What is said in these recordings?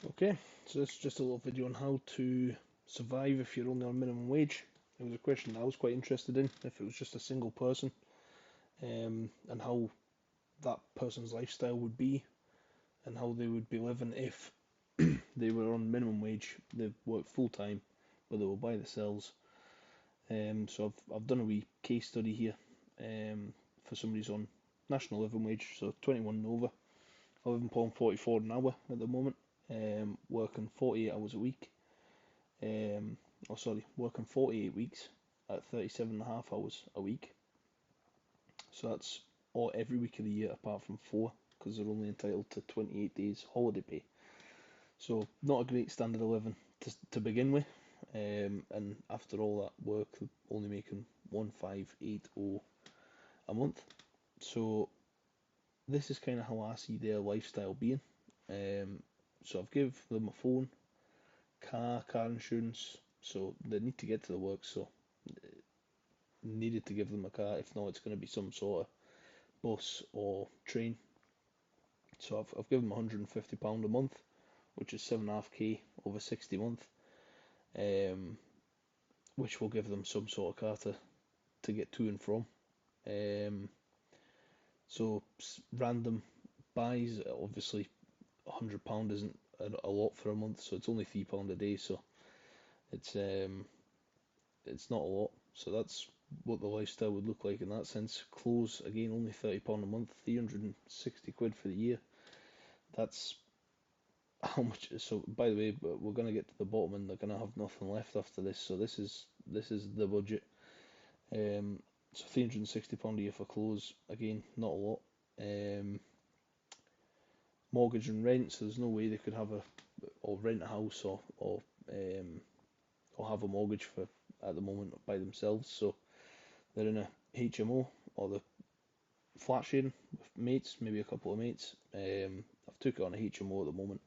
Okay, so this is just a little video on how to survive if you're only on minimum wage. It was a question I was quite interested in, if it was just a single person, and how that person's lifestyle would be, and how they would be living if they were on minimum wage. They work full time, but they were by themselves. So I've done a wee case study here, for somebody who's on national living wage, so 21 and over, £11.44 an hour at the moment, working 48 hours a week. Working 48 weeks at 37.5 hours a week. So that's all every week of the year apart from four, because they're only entitled to 28 days holiday pay. So not a great standard of living to begin with. And after all that work, they're only making 1580 a month. So this is kind of how I see their lifestyle being. So I've give them a phone, car insurance. So they need to get to the work. So needed to give them a car. If not, it's going to be some sort of bus or train. So I've given them £150 a month, which is 7.5k over 60 months, um, which will give them some sort of car to get to and from. Um, so random buys, obviously £100 isn't a lot for a month, so it's only £3 a day, so it's um, it's not a lot. So that's what the lifestyle would look like in that sense. Clothes, again, only £30 a month, 360 quid for the year. That's how much. So by the way, but we're gonna get to the bottom and they're gonna have nothing left after this. So this is the budget. So £360 a year for clothes, again, not a lot. Um, Mortgage and rent, so there's no way they could have a or rent a house um, or have a mortgage for at the moment by themselves. So they're in a HMO or the flat sharing with mates, maybe a couple of mates. I've took it on a HMO at the moment.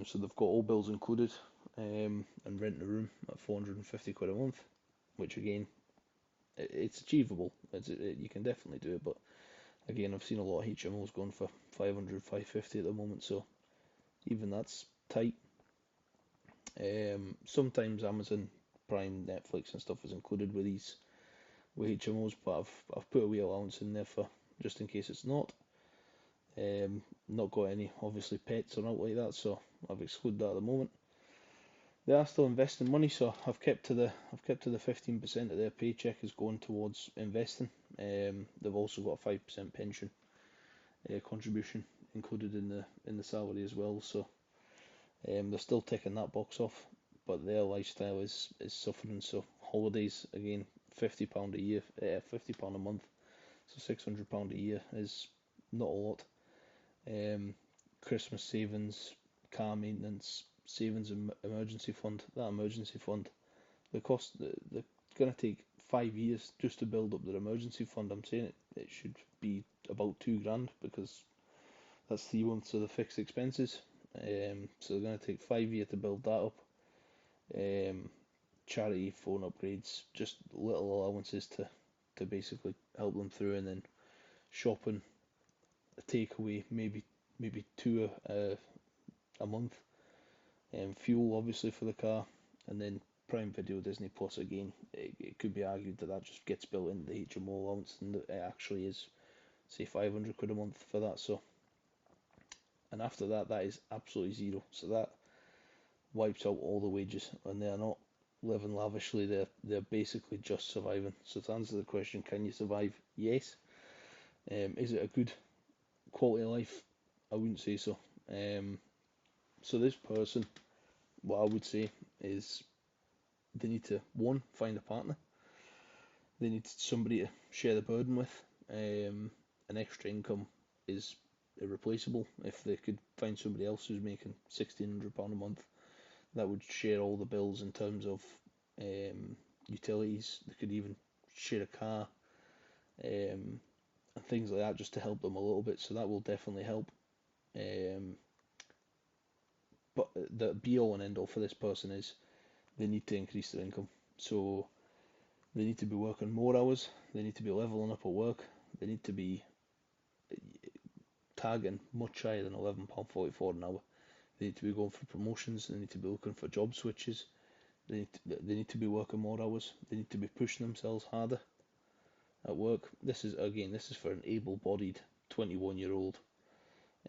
So they've got all bills included, and rent a room at 450 quid a month, which again, it's achievable. You can definitely do it, but again, I've seen a lot of HMOs going for 500, 550 at the moment, so even that's tight. Sometimes Amazon Prime, Netflix, and stuff is included with these with HMOs, but I've put a wee allowance in there for just in case it's not. Not got any obviously pets or not like that, so I've excluded that at the moment. They are still investing money, so I've kept to the 15% of their paycheck is going towards investing. They've also got a 5% pension contribution included in the salary as well, so they're still ticking that box off. But their lifestyle is suffering. So holidays, again, £50 a year, £50 a month, so £600 a year is not a lot. Um, Christmas savings, car maintenance, savings and emergency fund. That emergency fund, they're going to take 5 years just to build up their emergency fund. I'm saying it should be about 2 grand, because that's 3 months of the fixed expenses. So they're going to take 5 years to build that up. Um, Charity phone upgrades, just little allowances to basically help them through, and then shopping, a takeaway, maybe two a month, and fuel obviously for the car, and then Prime Video, Disney Plus. Again, it could be argued that just gets built into the HMO allowance, and it actually is, say, 500 quid a month for that. So, and after that, that is absolutely zero. So that wipes out all the wages, and they're not living lavishly. They're basically just surviving. So to answer the question, can you survive? Yes. Is it a good quality of life? I wouldn't say so. So this person, what I would say is they need to, one, find a partner. They need somebody to share the burden with. An extra income is irreplaceable. If they could find somebody else who's making £1,600 a month, that would share all the bills in terms of um, utilities. They could even share a car, and things like that, just to help them a little bit. So that will definitely help. Um, but the be all and end all for this person is they need to increase their income. So they need to be working more hours. They need to be leveling up at work. They need to be targeting much higher than £11.44 an hour. They need to be going for promotions. They need to be looking for job switches. They need to be working more hours. They need to be pushing themselves harder at work. This is for an able-bodied 21-year-old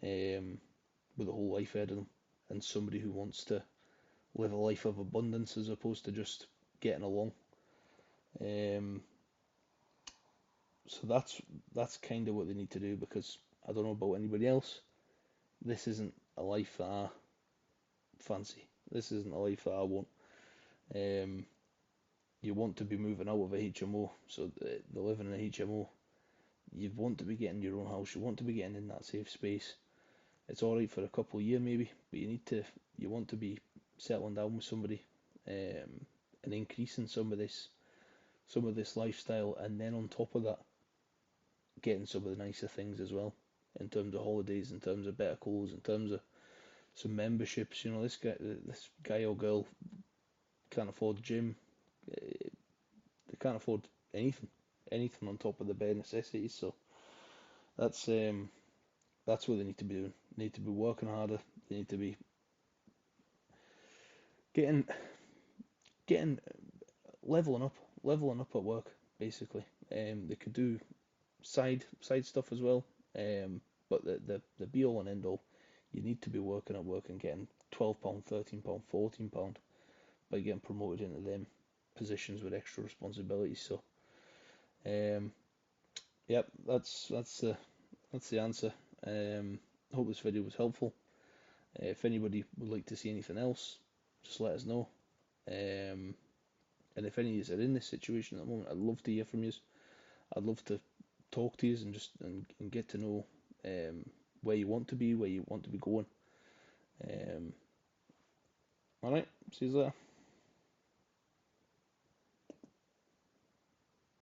with a whole life ahead of them, and somebody who wants to live a life of abundance as opposed to just getting along. Um, so that's kind of what they need to do, because I don't know about anybody else. This isn't a life that I fancy. This isn't a life that I want. Um, you want to be moving out of a HMO, so the living in a HMO, you want to be getting your own house. You want to be getting in that safe space. It's all right for a couple of years maybe, but you want to be settling down with somebody, and increasing some of this lifestyle, and then on top of that, getting some of the nicer things as well, in terms of holidays, in terms of better clothes, in terms of some memberships. You know, this guy or girl can't afford gym. They can't afford anything, anything on top of the bare necessities. So that's um, that's what they need to be doing. They need to be working harder. They need to be getting getting leveling up at work, basically. They could do side stuff as well. But the be all and end all, you need to be working at work and getting £12, £13, £14 by getting promoted into them positions with extra responsibilities. So, um, yep, that's the answer. I hope this video was helpful. If anybody would like to see anything else, just let us know. And if any of you are in this situation at the moment, I'd love to hear from you. I'd love to talk to you and and get to know where you want to be, where you want to be going. All right, see you later.